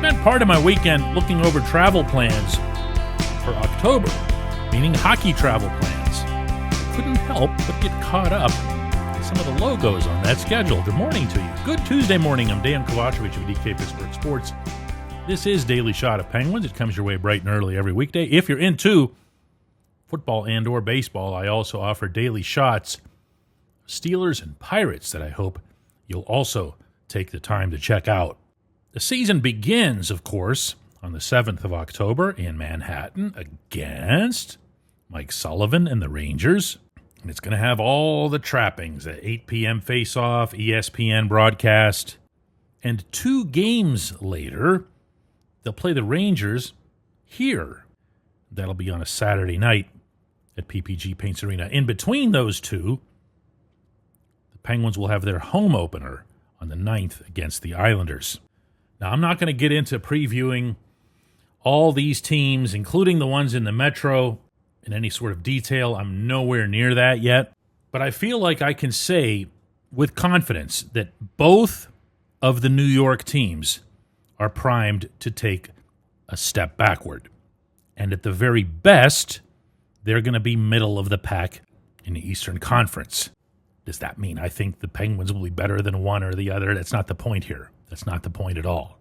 spent part of my weekend looking over travel plans for October, meaning hockey travel plans. I couldn't help but get caught up in some of the logos on that schedule. Good morning to you. Good Tuesday morning. I'm Dejan Kovacevic of DK Pittsburgh Sports. This is Daily Shot of Penguins. It comes your way bright and early every weekday. If you're into football and or baseball, I also offer daily shots, Steelers and Pirates, that I hope you'll also take the time to check out. The season begins, of course, on the 7th of October in Manhattan against Mike Sullivan and the Rangers. And it's going to have all the trappings, at 8 p.m. face-off, ESPN broadcast. And 2 games later, they'll play the Rangers here. That'll be on a Saturday night at PPG Paints Arena. In between those two, the Penguins will have their home opener on the 9th against the Islanders. Now, I'm not going to get into previewing all these teams, including the ones in the Metro, in any sort of detail. I'm nowhere near that yet. But I feel like I can say with confidence that both of the New York teams are primed to take a step backward. And at the very best, they're going to be middle of the pack in the Eastern Conference. Does that mean I think the Penguins will be better than one or the other? That's not the point here. That's not the point at all.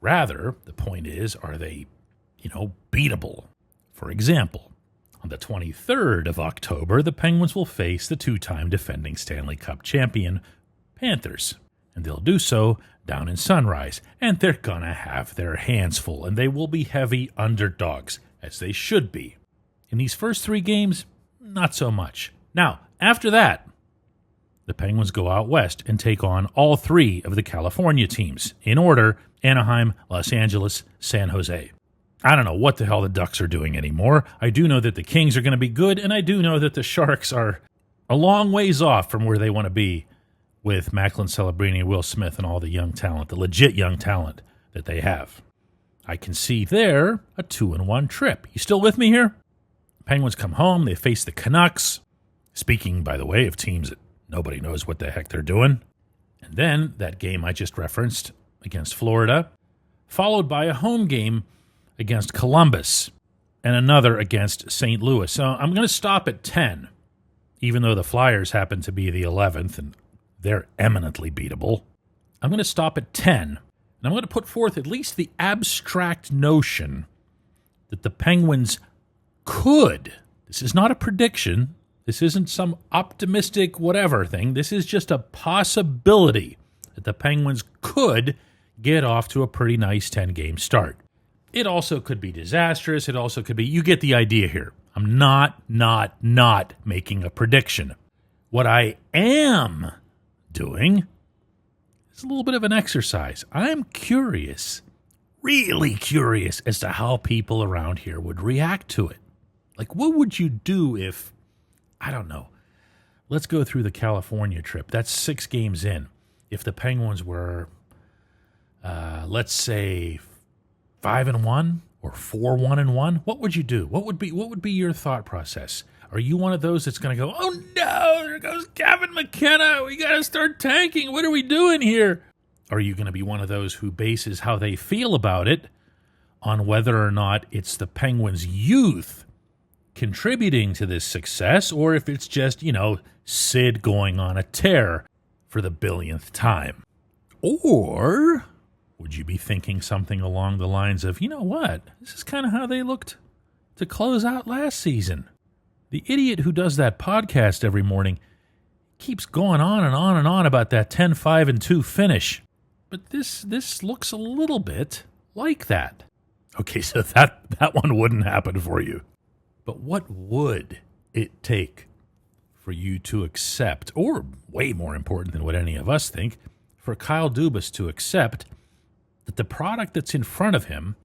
Rather, the point is, are they, beatable? For example, on the 23rd of October, the Penguins will face the 2-time defending Stanley Cup champion Panthers. And they'll do so down in Sunrise. And they're going to have their hands full. And they will be heavy underdogs, as they should be. In these first 3 games, not so much. Now, after that, the Penguins go out west and take on all 3 of the California teams. In order, Anaheim, Los Angeles, San Jose. I don't know what the hell the Ducks are doing anymore. I do know that the Kings are going to be good, and I do know that the Sharks are a long ways off from where they want to be with Macklin Celebrini, Will Smith, and all the young talent, the legit young talent that they have. I can see there a 2-1 trip. You still with me here? Penguins come home. They face the Canucks. Speaking, by the way, of teams that nobody knows what the heck they're doing. And then that game I just referenced against Florida, followed by a home game against Columbus and another against St. Louis. So I'm going to stop at 10, even though the Flyers happen to be the 11th and they're eminently beatable. I'm going to stop at 10, and I'm going to put forth at least the abstract notion that the Penguins could, this is not a prediction, this isn't some optimistic whatever thing, this is just a possibility that the Penguins could get off to a pretty nice 10-game start. It also could be disastrous, it also could be, you get the idea here. I'm not making a prediction. What I am doing is a little bit of an exercise. I'm curious, really curious, as to how people around here would react to it. Like, what would you do if, I don't know, let's go through the California trip. That's 6 games in. If the Penguins were, let's say, 5-1 or 4-1-1, what would you do? What would be your thought process? Are you one of those that's going to go, oh no, there goes Kevin McKenna, we got to start tanking, what are we doing here? Are you going to be one of those who bases how they feel about it on whether or not it's the Penguins' youth contributing to this success, or if it's just, Sid going on a tear for the billionth time? Or would you be thinking something along the lines of, you know what, this is kind of how they looked to close out last season. The idiot who does that podcast every morning keeps going on and on and on about that 10-5-2 finish. But this looks a little bit like that. Okay, so that one wouldn't happen for you. But what would it take for you to accept, or way more important than what any of us think, for Kyle Dubas to accept that the product that's in front of him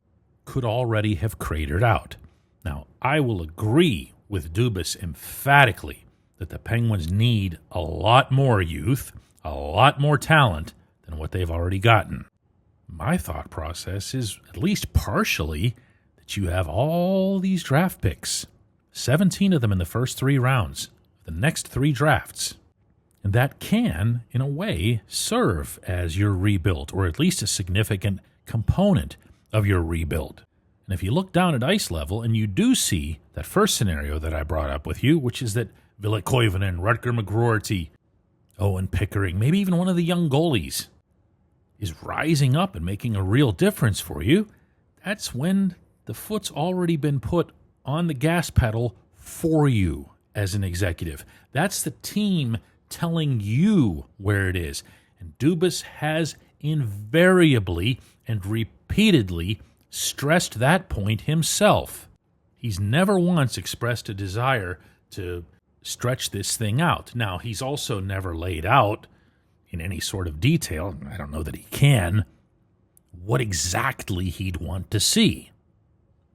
could already have cratered out? Now, I will agree with Dubas emphatically that the Penguins need a lot more youth, a lot more talent than what they've already gotten. My thought process is at least partially that you have all these draft picks, 17 of them in the first 3 rounds, the next 3 drafts. And that can, in a way, serve as your rebuild, or at least a significant component of your rebuild. And if you look down at ice level and you do see that first scenario that I brought up with you, which is that Ville Koivunen, Rutger McGroarty, Owen Pickering, maybe even one of the young goalies is rising up and making a real difference for you, that's when the foot's already been put on the gas pedal for you as an executive. That's the team telling you where it is. And Dubas has invariably and repeatedly stressed that point himself. He's never once expressed a desire to stretch this thing out. Now, he's also never laid out in any sort of detail, I don't know that he can, what exactly he'd want to see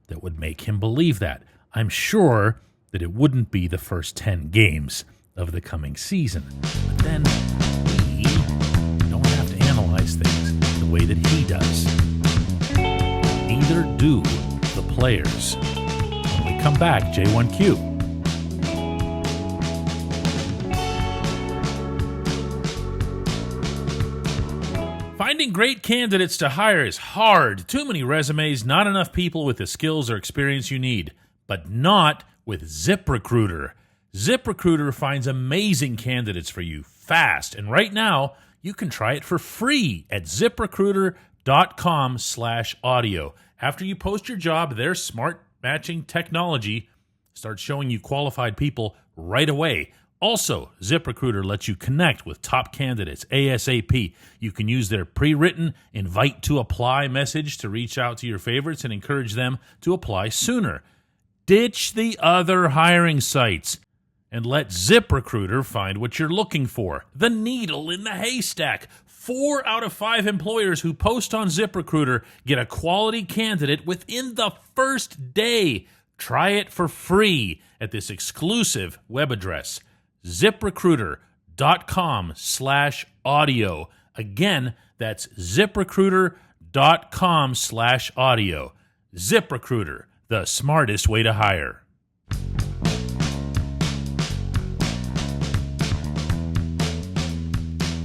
that would make him believe that. I'm sure that it wouldn't be the first 10 games of the coming season. But then we don't have to analyze things the way that he does. Neither do the players. When we come back, J1Q. Finding great candidates to hire is hard. Too many resumes, not enough people with the skills or experience you need. But not with ZipRecruiter. ZipRecruiter finds amazing candidates for you fast. And right now, you can try it for free at ZipRecruiter.com/audio. After you post your job, their smart matching technology starts showing you qualified people right away. Also, ZipRecruiter lets you connect with top candidates ASAP. You can use their pre-written invite to apply message to reach out to your favorites and encourage them to apply sooner. Ditch the other hiring sites and let ZipRecruiter find what you're looking for. The needle in the haystack. 4 out of 5 employers who post on ZipRecruiter get a quality candidate within the first day. Try it for free at this exclusive web address, ZipRecruiter.com/audio. Again, that's ZipRecruiter.com/audio. ZipRecruiter, the smartest way to hire.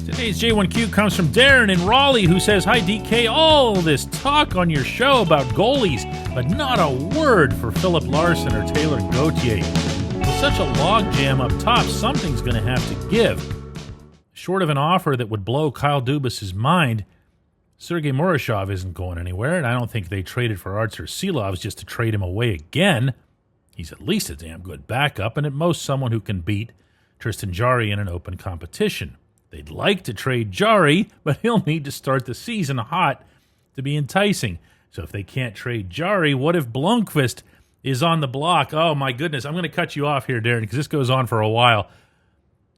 Today's J1Q comes from Darren in Raleigh, who says, "Hi DK, all this talk on your show about goalies, but not a word for Philip Larson or Taylor Gauthier. With such a logjam up top, something's going to have to give. Short of an offer that would blow Kyle Dubas' mind, Sergei Murashov isn't going anywhere, and I don't think they traded for Artur Silovs just to trade him away again. He's at least a damn good backup, and at most someone who can beat Tristan Jarry in an open competition. They'd like to trade Jarry, but he'll need to start the season hot to be enticing. So if they can't trade Jarry, what if Blomqvist is on the block? Oh, my goodness. I'm going to cut you off here, Darren, because this goes on for a while.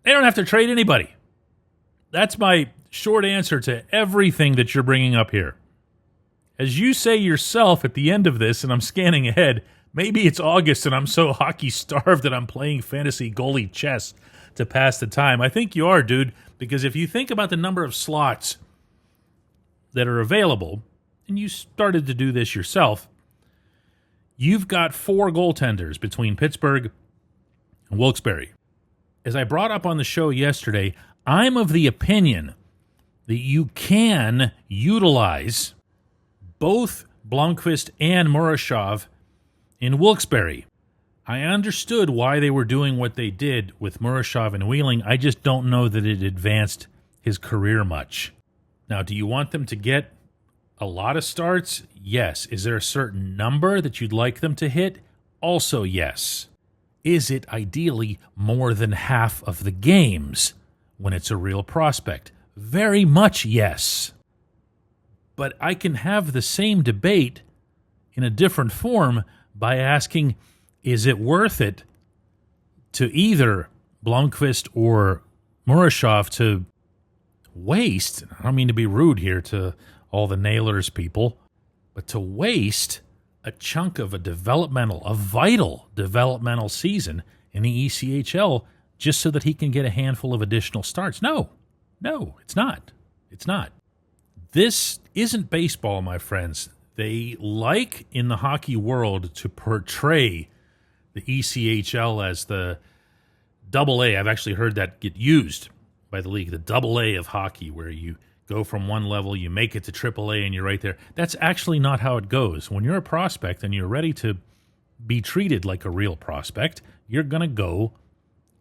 They don't have to trade anybody. That's my short answer to everything that you're bringing up here. As you say yourself at the end of this, and I'm scanning ahead, maybe it's August and I'm so hockey-starved that I'm playing fantasy goalie chess to pass the time. I think you are, dude, because if you think about the number of slots that are available, and you started to do this yourself, you've got 4 goaltenders between Pittsburgh and Wilkes-Barre. As I brought up on the show yesterday, I'm of the opinion that you can utilize both Blomqvist and Murashov in Wilkes-Barre. I understood why they were doing what they did with Murashov and Wheeling. I just don't know that it advanced his career much. Now, do you want them to get a lot of starts? Yes. Is there a certain number that you'd like them to hit? Also, yes. Is it ideally more than half of the games when it's a real prospect? Very much yes. But I can have the same debate in a different form by asking, is it worth it to either Blomqvist or Murashov to waste, I don't mean to be rude here to all the Nailers people, but to waste a chunk of a vital developmental season in the ECHL just so that he can get a handful of additional starts? No, it's not. It's not. This isn't baseball, my friends. They like in the hockey world to portray the ECHL as the double A. I've actually heard that get used by the league, the double A of hockey, where you go from one level, you make it to AAA, and you're right there. That's actually not how it goes. When you're a prospect and you're ready to be treated like a real prospect, you're going to go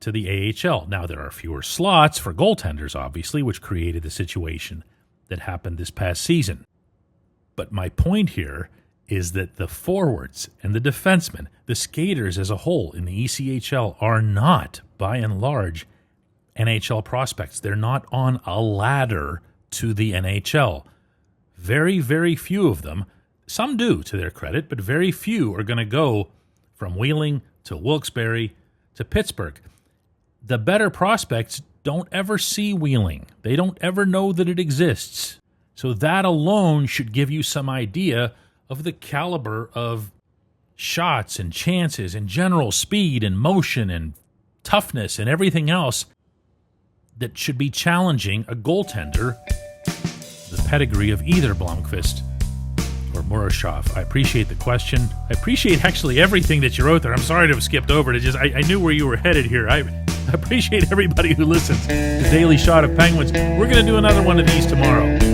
to the AHL. Now, there are fewer slots for goaltenders, obviously, which created the situation that happened this past season. But my point here is that the forwards and the defensemen, the skaters as a whole in the ECHL are not, by and large, NHL prospects. They're not on a ladder to the NHL. Very, very few of them, some do to their credit, but very few are going to go from Wheeling to Wilkes-Barre to Pittsburgh. The better prospects don't ever see Wheeling. They don't ever know that it exists. So that alone should give you some idea of the caliber of shots and chances and general speed and motion and toughness and everything else that should be challenging a goaltender the pedigree of either Blomqvist or Murashov. I appreciate the question. I appreciate actually everything that you wrote there. I'm sorry to have skipped over it. I knew where you were headed here. I appreciate everybody who listens. The Daily Shot of Penguins. We're going to do another one of these tomorrow.